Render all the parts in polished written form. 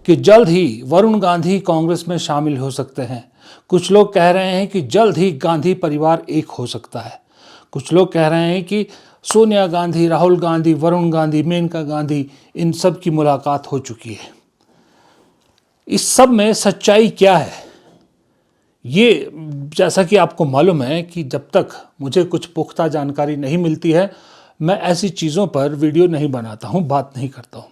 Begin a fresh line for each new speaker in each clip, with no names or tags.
कि जल्द ही वरुण गांधी कांग्रेस में शामिल हो सकते हैं। कुछ लोग कह रहे हैं कि जल्द ही गांधी परिवार एक हो सकता है। कुछ लोग कह रहे हैं कि सोनिया गांधी, राहुल गांधी, वरुण गांधी, मेनका गांधी, इन सब की मुलाकात हो चुकी है। इस सब में सच्चाई क्या है? ये जैसा कि आपको मालूम है कि जब तक मुझे कुछ पुख्ता जानकारी नहीं मिलती है, मैं ऐसी चीज़ों पर वीडियो नहीं बनाता हूँ, बात नहीं करता हूँ।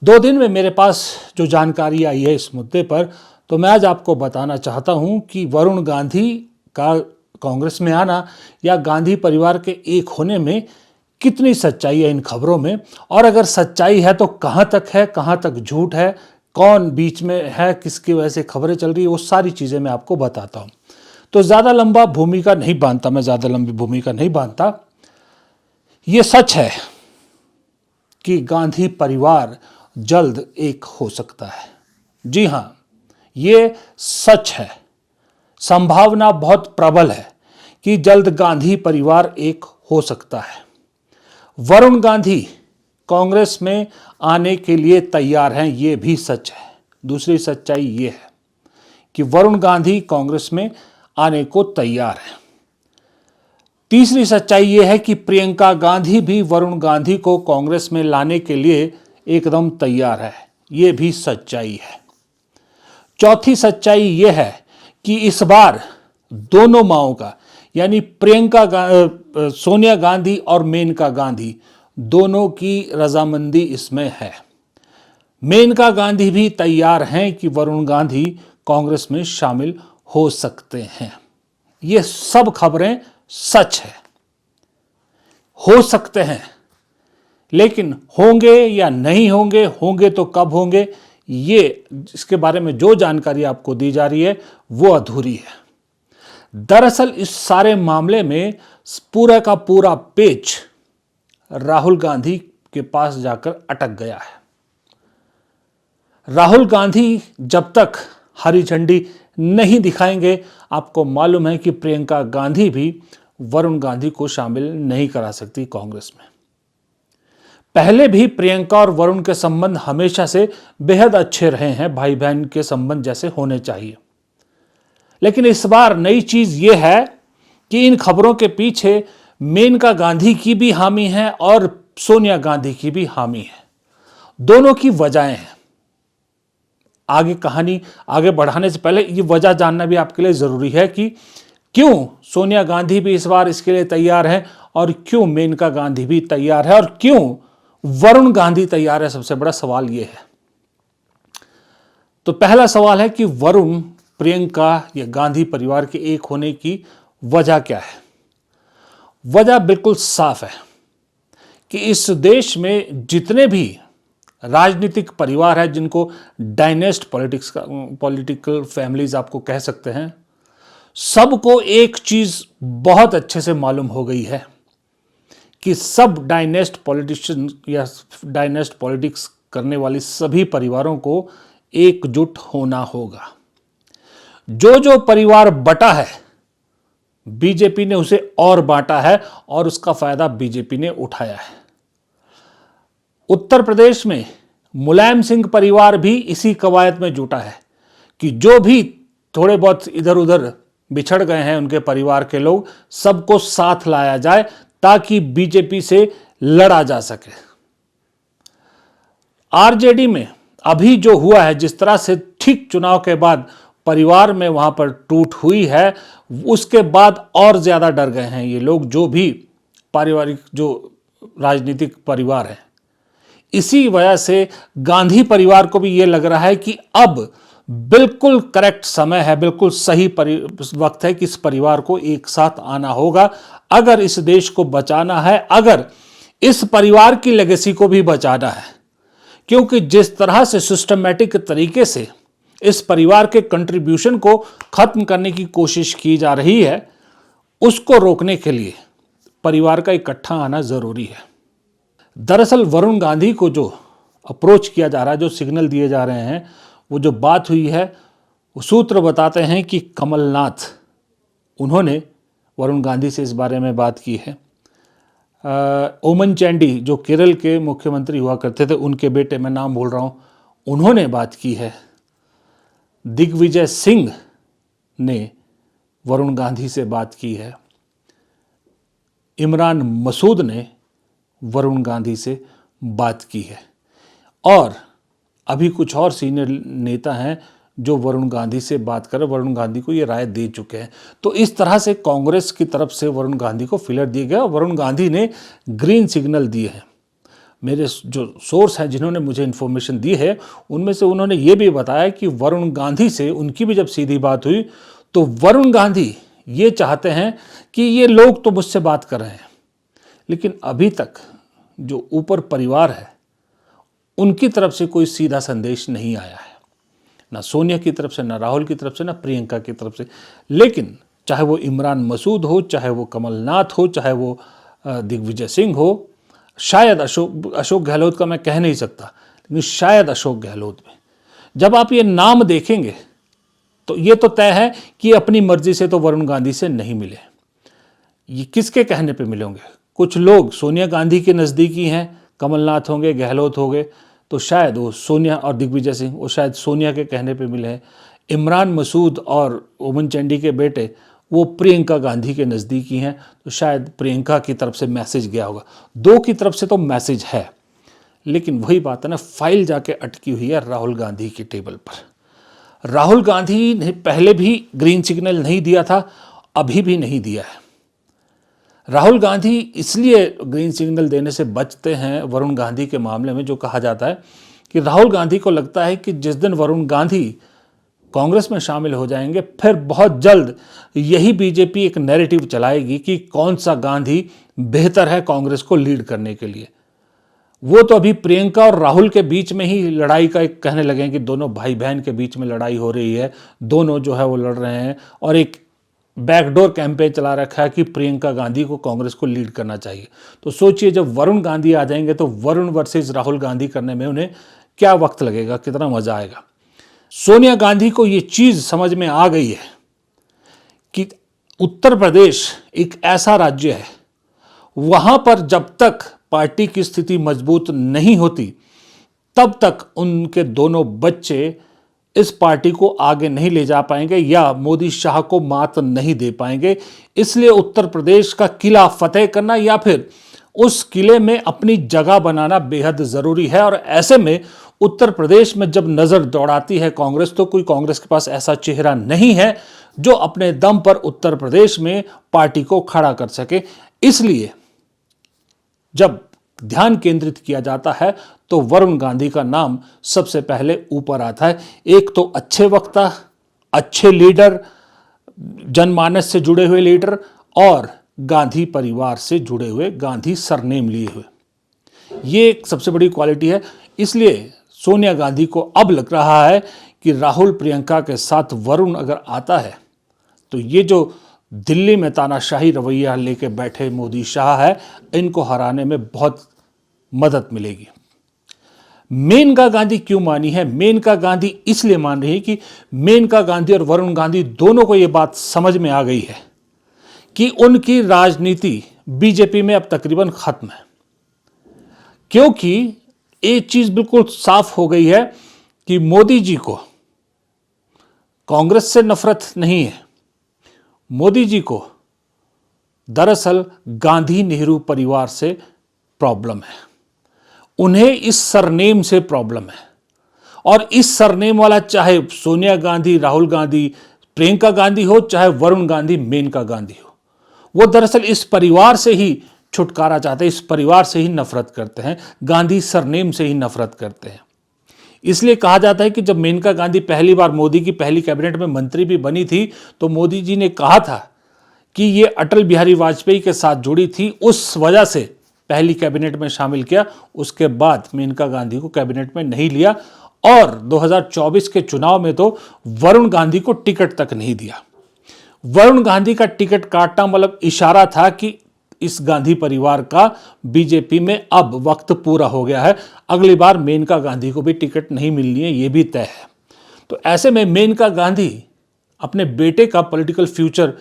2 दिन में मेरे पास जो जानकारी आई है इस मुद्दे पर, तो मैं आज आपको बताना चाहता हूँ कि वरुण गांधी का कांग्रेस में आना या गांधी परिवार के एक होने में कितनी सच्चाई है इन खबरों में, और अगर सच्चाई है तो कहाँ तक है, कहाँ तक झूठ है, कौन बीच में है, किसकी वजह से खबरें चल रही है, वो सारी चीज़ें मैं आपको बताता हूँ। तो ज़्यादा लंबा भूमिका नहीं बांधता, मैं ज़्यादा लंबी भूमिका नहीं बांधता। ये सच है कि गांधी परिवार जल्द एक हो सकता है। जी हाँ, ये सच है। संभावना बहुत प्रबल है कि जल्द गांधी परिवार एक हो सकता है। वरुण गांधी कांग्रेस में आने के लिए तैयार हैं, ये भी सच है। दूसरी सच्चाई ये है कि वरुण गांधी कांग्रेस में आने को तैयार है। तीसरी सच्चाई ये है कि प्रियंका गांधी भी वरुण गांधी को कांग्रेस में लाने के लिए एकदम तैयार है, ये भी सच्चाई है। चौथी सच्चाई ये है कि इस बार दोनों माओं का, यानी सोनिया गांधी और मेनका गांधी, दोनों की रजामंदी इसमें है। मेनका गांधी भी तैयार हैं कि वरुण गांधी कांग्रेस में शामिल हो सकते हैं। ये सब खबरें सच है। हो सकते हैं, लेकिन होंगे या नहीं होंगे, होंगे तो कब होंगे, ये इसके बारे में जो जानकारी आपको दी जा रही है वो अधूरी है। दरअसल इस सारे मामले में पूरा का पूरा पेच राहुल गांधी के पास जाकर अटक गया है। राहुल गांधी जब तक हरी झंडी नहीं दिखाएंगे, आपको मालूम है कि प्रियंका गांधी भी वरुण गांधी को शामिल नहीं करा सकती कांग्रेस में। पहले भी प्रियंका और वरुण के संबंध हमेशा से बेहद अच्छे रहे हैं, भाई बहन के संबंध जैसे होने चाहिए। लेकिन इस बार नई चीज यह है कि इन खबरों के पीछे मेनका गांधी की भी हामी है और सोनिया गांधी की भी हामी है। दोनों की वजहें हैं। आगे कहानी आगे बढ़ाने से पहले ये वजह जानना भी आपके लिए जरूरी है कि क्यों सोनिया गांधी भी इस बार इसके लिए तैयार है और क्यों मेनका गांधी भी तैयार है और क्यों वरुण गांधी तैयार है। सबसे बड़ा सवाल यह है। तो पहला सवाल है कि वरुण, प्रियंका या गांधी परिवार के एक होने की वजह क्या है? वजह बिल्कुल साफ है कि इस देश में जितने भी राजनीतिक परिवार है, जिनको डायनेस्ट पॉलिटिकल फैमिलीज आपको कह सकते हैं, सबको एक चीज बहुत अच्छे से मालूम हो गई है कि सब डायनेस्ट पॉलिटिशियन या डायनेस्ट पॉलिटिक्स करने वाली सभी परिवारों को एकजुट होना होगा। जो जो परिवार बटा है, बीजेपी ने उसे और बांटा है और उसका फायदा बीजेपी ने उठाया है। उत्तर प्रदेश में मुलायम सिंह परिवार भी इसी कवायद में जुटा है कि जो भी थोड़े बहुत इधर उधर बिछड़ गए हैं उनके परिवार के लोग, सबको साथ लाया जाए ताकि बीजेपी से लड़ा जा सके। आरजेडी में अभी जो हुआ है, जिस तरह से ठीक चुनाव के बाद परिवार में वहां पर टूट हुई है, उसके बाद और ज्यादा डर गए हैं ये लोग, जो भी पारिवारिक जो राजनीतिक परिवार है। इसी वजह से गांधी परिवार को भी ये लग रहा है कि अब बिल्कुल करेक्ट समय है, बिल्कुल सही वक्त है कि इस परिवार को एक साथ आना होगा अगर इस देश को बचाना है, अगर इस परिवार की लेगेसी को भी बचाना है। क्योंकि जिस तरह से सिस्टमैटिक तरीके से इस परिवार के कंट्रीब्यूशन को खत्म करने की कोशिश की जा रही है, उसको रोकने के लिए परिवार का इकट्ठा आना जरूरी है। दरअसल वरुण गांधी को जो अप्रोच किया जा रहा है, जो सिग्नल दिए जा रहे हैं, वो जो बात हुई है, वो सूत्र बताते हैं कि कमलनाथ, उन्होंने वरुण गांधी से इस बारे में बात की है। ओमन चांडी जो केरल के मुख्यमंत्री हुआ करते थे, उनके बेटे, मैं नाम भूल रहा हूँ, उन्होंने बात की है। दिग्विजय सिंह ने वरुण गांधी से बात की है। इमरान मसूद ने वरुण गांधी से बात की है और अभी कुछ और सीनियर नेता हैं जो वरुण गांधी से बात कर वरुण गांधी को ये राय दे चुके हैं। तो इस तरह से कांग्रेस की तरफ से वरुण गांधी को फिलर दिया गया और वरुण गांधी ने ग्रीन सिग्नल दिए हैं। मेरे जो सोर्स हैं जिन्होंने मुझे इन्फॉर्मेशन दी है उनमें से उन्होंने ये भी बताया कि वरुण गांधी से उनकी भी जब सीधी बात हुई तो वरुण गांधी ये चाहते हैं कि ये लोग तो मुझसे बात कर रहे हैं, लेकिन अभी तक जो ऊपर परिवार है उनकी तरफ से कोई सीधा संदेश नहीं आया है, ना सोनिया की तरफ से, ना राहुल की तरफ से, ना प्रियंका की तरफ से। लेकिन चाहे वो इमरान मसूद हो, चाहे वो कमलनाथ हो, चाहे वो दिग्विजय सिंह हो, शायद अशोक गहलोत का मैं कह नहीं सकता, लेकिन शायद अशोक गहलोत में जब आप ये नाम देखेंगे तो ये तो तय है कि अपनी मर्जी से तो वरुण गांधी से नहीं मिले। ये किसके कहने पे मिले होंगे? कुछ लोग सोनिया गांधी के नज़दीकी हैं, कमलनाथ होंगे, गहलोत होंगे, तो शायद वो सोनिया और दिग्विजय सिंह वो शायद सोनिया के कहने पे मिले हैं। इमरान मसूद और ओमन चांडी के बेटे वो प्रियंका गांधी के नज़दीकी हैं, तो शायद प्रियंका की तरफ से मैसेज गया होगा। दो की तरफ से तो मैसेज है, लेकिन वही बात है ना, फाइल जाके अटकी हुई है राहुल गांधी की टेबल पर। राहुल गांधी ने पहले भी ग्रीन सिग्नल नहीं दिया था, अभी भी नहीं दिया है। राहुल गांधी इसलिए ग्रीन सिग्नल देने से बचते हैं वरुण गांधी के मामले में, जो कहा जाता है कि राहुल गांधी को लगता है कि जिस दिन वरुण गांधी कांग्रेस में शामिल हो जाएंगे फिर बहुत जल्द यही बीजेपी एक नैरेटिव चलाएगी कि कौन सा गांधी बेहतर है कांग्रेस को लीड करने के लिए। वो तो अभी प्रियंका और राहुल के बीच में ही लड़ाई का एक कहने लगे हैं कि दोनों भाई बहन के बीच में लड़ाई हो रही है, दोनों जो है वो लड़ रहे हैं और एक बैकडोर कैंपेन चला रखा है कि प्रियंका गांधी को कांग्रेस को लीड करना चाहिए। तो सोचिए जब वरुण गांधी आ जाएंगे तो वरुण वर्सेस राहुल गांधी करने में उन्हें क्या वक्त लगेगा, कितना मजा आएगा। सोनिया गांधी को ये चीज समझ में आ गई है कि उत्तर प्रदेश एक ऐसा राज्य है, वहां पर जब तक पार्टी की स्थिति मजबूत नहीं होती तब तक उनके दोनों बच्चे इस पार्टी को आगे नहीं ले जा पाएंगे या मोदी शाह को मात नहीं दे पाएंगे। इसलिए उत्तर प्रदेश का किला फतेह करना या फिर उस किले में अपनी जगह बनाना बेहद जरूरी है। और ऐसे में उत्तर प्रदेश में जब नजर दौड़ाती है कांग्रेस, तो कोई कांग्रेस के पास ऐसा चेहरा नहीं है जो अपने दम पर उत्तर प्रदेश में पार्टी को खड़ा कर सके। इसलिए जब ध्यान केंद्रित किया जाता है तो वरुण गांधी का नाम सबसे पहले ऊपर आता है। एक तो अच्छे वक्ता, अच्छे लीडर, जनमानस से जुड़े हुए लीडर और गांधी परिवार से जुड़े हुए, गांधी सरनेम लिए हुए, ये एक सबसे बड़ी क्वालिटी है। इसलिए सोनिया गांधी को अब लग रहा है कि राहुल प्रियंका के साथ वरुण अगर आता है तो ये जो दिल्ली में तानाशाही रवैया लेके बैठे मोदी शाह है, इनको हराने में बहुत मदद मिलेगी। मेनका गांधी क्यों मानी है? मेनका गांधी इसलिए मान रही है कि मेनका गांधी और वरुण गांधी दोनों को यह बात समझ में आ गई है कि उनकी राजनीति बीजेपी में अब तकरीबन खत्म है, क्योंकि एक चीज बिल्कुल साफ हो गई है कि मोदी जी को कांग्रेस से नफरत नहीं है। मोदी जी को दरअसल गांधी नेहरू परिवार से प्रॉब्लम है, उन्हें इस सरनेम से प्रॉब्लम है। और इस सरनेम वाला चाहे सोनिया गांधी, राहुल गांधी, प्रियंका गांधी हो, चाहे वरुण गांधी, मेनका गांधी हो, वो दरअसल इस परिवार से ही छुटकारा चाहते हैं, इस परिवार से ही नफरत करते हैं, गांधी सरनेम से ही नफरत करते हैं। इसलिए कहा जाता है कि जब मेनका गांधी पहली बार मोदी की पहली कैबिनेट में मंत्री भी बनी थी तो मोदी जी ने कहा था कि ये अटल बिहारी वाजपेयी के साथ जुड़ी थी, उस वजह से पहली कैबिनेट में शामिल किया। उसके बाद मेनका गांधी को कैबिनेट में नहीं लिया और 2024 के चुनाव में तो वरुण गांधी को टिकट तक नहीं दिया। वरुण गांधी का टिकट काटना मतलब इशारा था कि इस गांधी परिवार का बीजेपी में अब वक्त पूरा हो गया है, अगली बार मेनका गांधी को भी टिकट नहीं मिलनी है, यह भी तय है। तो ऐसे में मेनका गांधी अपने बेटे का पॉलिटिकल फ्यूचर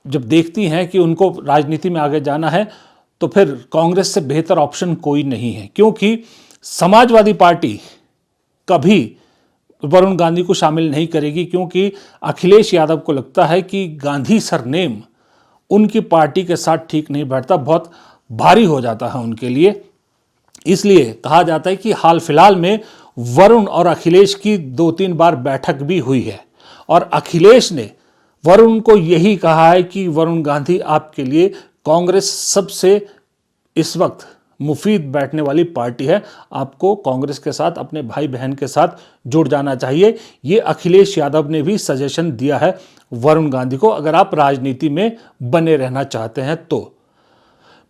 जब देखती हैं कि उनको राजनीति में आगे जाना है, तो फिर कांग्रेस से बेहतर ऑप्शन कोई नहीं है, क्योंकि समाजवादी पार्टी कभी वरुण गांधी को शामिल नहीं करेगी, क्योंकि अखिलेश यादव को लगता है कि गांधी सरनेम उनकी पार्टी के साथ ठीक नहीं बैठता, बहुत भारी हो जाता है उनके लिए। इसलिए कहा जाता है कि हाल फिलहाल में वरुण और अखिलेश की 2-3 बार बैठक भी हुई है और अखिलेश ने वरुण को यही कहा है कि वरुण गांधी, आपके लिए कांग्रेस सबसे इस वक्त मुफीद बैठने वाली पार्टी है, आपको कांग्रेस के साथ अपने भाई बहन के साथ जुड़ जाना चाहिए। ये अखिलेश यादव ने भी सजेशन दिया है वरुण गांधी को, अगर आप राजनीति में बने रहना चाहते हैं तो।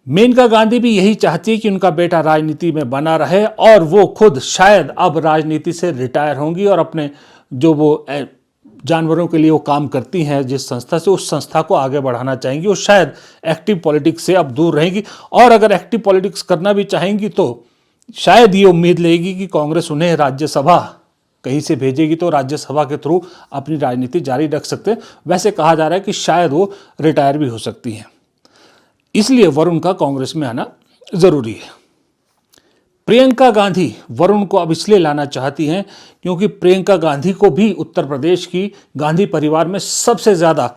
मेनका गांधी भी यही चाहती है कि उनका बेटा राजनीति में बना रहे और वो खुद शायद अब राजनीति से रिटायर होंगी और अपने जो वो जानवरों के लिए वो काम करती हैं जिस संस्था से, उस संस्था को आगे बढ़ाना चाहेंगी। वो शायद एक्टिव पॉलिटिक्स से अब दूर रहेंगी और अगर एक्टिव पॉलिटिक्स करना भी चाहेंगी तो शायद ये उम्मीद लेगी कि कांग्रेस उन्हें राज्यसभा कहीं से भेजेगी तो राज्यसभा के थ्रू अपनी राजनीति जारी रख सकते हैं। वैसे कहा जा रहा है कि शायद वो रिटायर भी हो सकती हैं, इसलिए वरुण का कांग्रेस में आना जरूरी है। प्रियंका गांधी वरुण को अब इसलिए लाना चाहती हैं क्योंकि प्रियंका गांधी को भी उत्तर प्रदेश की गांधी परिवार में सबसे ज़्यादा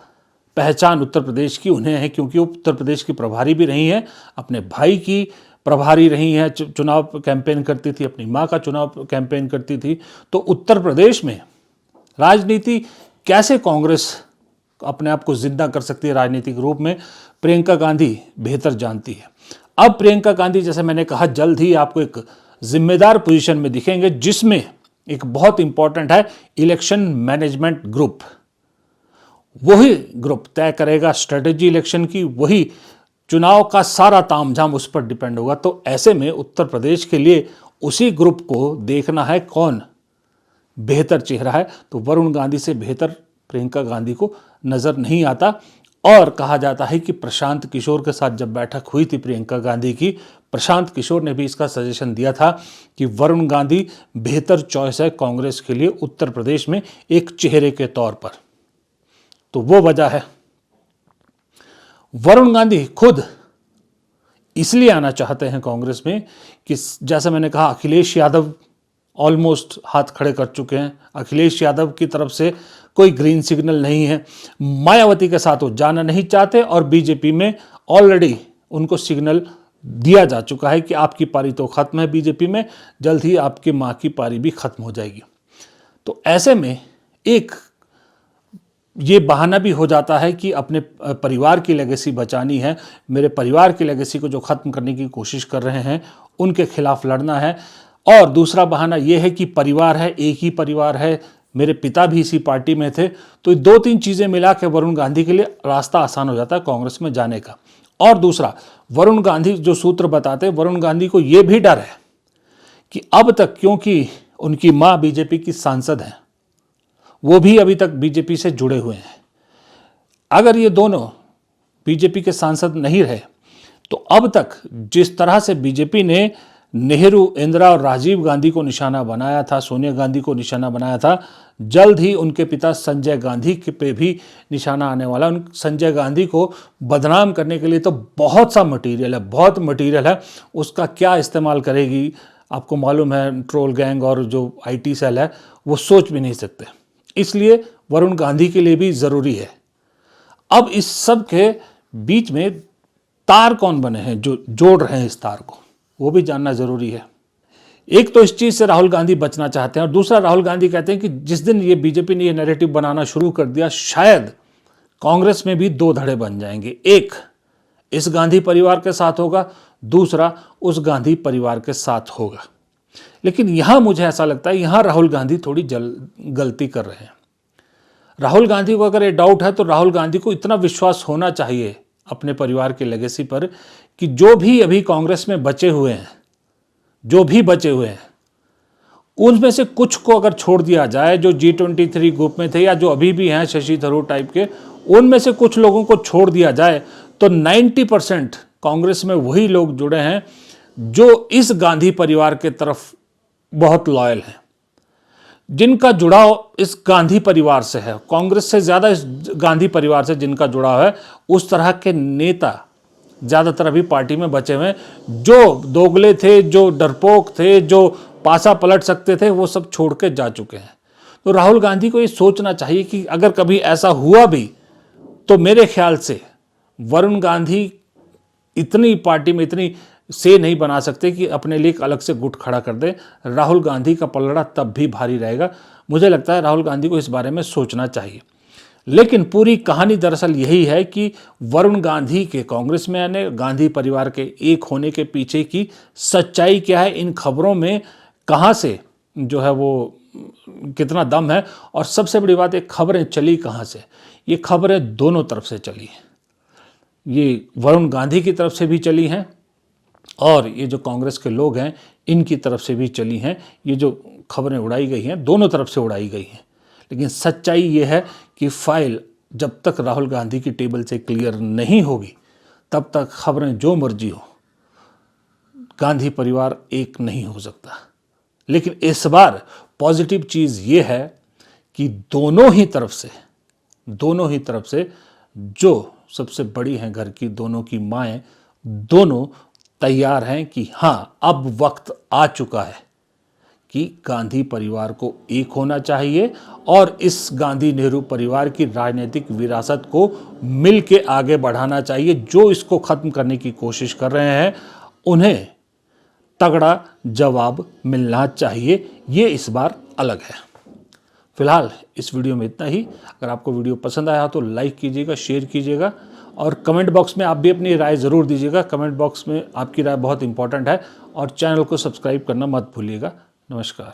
पहचान उत्तर प्रदेश की उन्हें है, क्योंकि वो उत्तर प्रदेश की प्रभारी भी रही हैं, अपने भाई की प्रभारी रही हैं, चुनाव कैंपेन करती थी, अपनी माँ का चुनाव कैंपेन करती थी। तो उत्तर प्रदेश में राजनीति कैसे कांग्रेस अपने आप को जिंदा कर सकती है राजनीतिक रूप में, प्रियंका गांधी बेहतर जानती है। अब प्रियंका गांधी, जैसे मैंने कहा, जल्द ही आपको एक जिम्मेदार पोजीशन में दिखेंगे जिसमें एक बहुत इंपॉर्टेंट है इलेक्शन मैनेजमेंट ग्रुप। वही ग्रुप तय करेगा स्ट्रेटेजी इलेक्शन की, वही चुनाव का सारा तामझाम उस पर डिपेंड होगा। तो ऐसे में उत्तर प्रदेश के लिए उसी ग्रुप को देखना है कौन बेहतर चेहरा है। तो वरुण गांधी से बेहतर प्रियंका गांधी को नज़र नहीं आता और कहा जाता है कि प्रशांत किशोर के साथ जब बैठक हुई थी प्रियंका गांधी की, प्रशांत किशोर ने भी इसका सजेशन दिया था कि वरुण गांधी बेहतर चॉइस है कांग्रेस के लिए उत्तर प्रदेश में एक चेहरे के तौर पर। तो वो वजह है। वरुण गांधी खुद इसलिए आना चाहते हैं कांग्रेस में कि जैसा मैंने कहा, अखिलेश यादव ऑलमोस्ट हाथ खड़े कर चुके हैं, अखिलेश यादव की तरफ से कोई ग्रीन सिग्नल नहीं है, मायावती के साथ वो जाना नहीं चाहते और बीजेपी में ऑलरेडी उनको सिग्नल दिया जा चुका है कि आपकी पारी तो खत्म है बीजेपी में, जल्द ही आपकी माँ की पारी भी खत्म हो जाएगी। तो ऐसे में एक ये बहाना भी हो जाता है कि अपने परिवार की लेगेसी बचानी है, मेरे परिवार की लेगेसी को जो ख़त्म करने की कोशिश कर रहे हैं उनके खिलाफ लड़ना है। और दूसरा बहाना ये है कि परिवार है, एक ही परिवार है, मेरे पिता भी इसी पार्टी में थे। तो 2-3 चीज़ें मिला के वरुण गांधी के लिए रास्ता आसान हो जाता है कांग्रेस में जाने का। और दूसरा, वरुण गांधी जो सूत्र बताते हैं, वरुण गांधी को ये भी डर है कि अब तक, क्योंकि उनकी माँ बीजेपी की सांसद हैं, वो भी अभी तक बीजेपी से जुड़े हुए हैं, अगर ये दोनों बीजेपी के सांसद नहीं रहे तो अब तक जिस तरह से बीजेपी ने नेहरू, इंदिरा और राजीव गांधी को निशाना बनाया था, सोनिया गांधी को निशाना बनाया था, जल्द ही उनके पिता संजय गांधी पे भी निशाना आने वाला। उन संजय गांधी को बदनाम करने के लिए तो बहुत सा मटेरियल है, बहुत मटेरियल है। उसका क्या इस्तेमाल करेगी आपको मालूम है, ट्रोल गैंग और जो आईटी सेल है वो सोच भी नहीं सकते। इसलिए वरुण गांधी के लिए भी ज़रूरी है। अब इस सब के बीच में तार कौन बने हैं जो जोड़ रहे हैं इस तार को, वो भी जानना ज़रूरी है। एक तो इस चीज़ से राहुल गांधी बचना चाहते हैं और दूसरा, राहुल गांधी कहते हैं कि जिस दिन ये बीजेपी ने ये नैरेटिव बनाना शुरू कर दिया, शायद कांग्रेस में भी 2 धड़े बन जाएंगे। एक इस गांधी परिवार के साथ होगा, दूसरा उस गांधी परिवार के साथ होगा। लेकिन यहाँ मुझे ऐसा लगता है, यहाँ राहुल गांधी थोड़ी गलती कर रहे हैं। राहुल गांधी को अगर ये डाउट है तो राहुल गांधी को इतना विश्वास होना चाहिए अपने परिवार की लेगेसी पर कि जो भी अभी कांग्रेस में बचे हुए हैं, उनमें से कुछ को अगर छोड़ दिया जाए, जो G23 ग्रुप में थे या जो अभी भी हैं शशि थरूर टाइप के, उनमें से कुछ लोगों को छोड़ दिया जाए तो 90% कांग्रेस में वही लोग जुड़े हैं जो इस गांधी परिवार के तरफ बहुत लॉयल हैं, जिनका जुड़ाव इस गांधी परिवार से है, कांग्रेस से ज़्यादा इस गांधी परिवार से जिनका जुड़ाव है। उस तरह के नेता ज़्यादातर अभी पार्टी में बचे हुए हैं, जो दोगले थे, जो डरपोक थे, जो पासा पलट सकते थे वो सब छोड़ के जा चुके हैं। तो राहुल गांधी को ये सोचना चाहिए कि अगर कभी ऐसा हुआ भी तो मेरे ख्याल से वरुण गांधी इतनी पार्टी में इतनी से नहीं बना सकते कि अपने लिए एक अलग से गुट खड़ा कर दे। राहुल गांधी का पलड़ा तब भी भारी रहेगा। मुझे लगता है राहुल गांधी को इस बारे में सोचना चाहिए। लेकिन पूरी कहानी दरअसल यही है कि वरुण गांधी के कांग्रेस में आने, गांधी परिवार के एक होने के पीछे की सच्चाई क्या है, इन खबरों में कहाँ से जो है वो कितना दम है, और सबसे बड़ी बात, ये खबरें चली कहाँ से। ये खबरें दोनों तरफ से चली हैं। ये वरुण गांधी की तरफ से भी चली हैं और ये जो कांग्रेस के लोग हैं इनकी तरफ से भी चली हैं। ये जो खबरें उड़ाई गई हैं दोनों तरफ से उड़ाई गई हैं। लेकिन सच्चाई ये है कि फाइल जब तक राहुल गांधी की टेबल से क्लियर नहीं होगी तब तक खबरें जो मर्जी हो, गांधी परिवार एक नहीं हो सकता। लेकिन इस बार पॉजिटिव चीज़ ये है कि दोनों ही तरफ से जो सबसे बड़ी हैं घर की, दोनों की माएँ, दोनों तैयार हैं कि हाँ अब वक्त आ चुका है कि गांधी परिवार को एक होना चाहिए और इस गांधी नेहरू परिवार की राजनीतिक विरासत को मिल के आगे बढ़ाना चाहिए। जो इसको ख़त्म करने की कोशिश कर रहे हैं उन्हें तगड़ा जवाब मिलना चाहिए। ये इस बार अलग है। फिलहाल इस वीडियो में इतना ही। अगर आपको वीडियो पसंद आया तो लाइक कीजिएगा, शेयर कीजिएगा और कमेंट बॉक्स में आप भी अपनी राय ज़रूर दीजिएगा। कमेंट बॉक्स में आपकी राय बहुत इंपॉर्टेंट है और चैनल को सब्सक्राइब करना मत भूलिएगा। नमस्कार।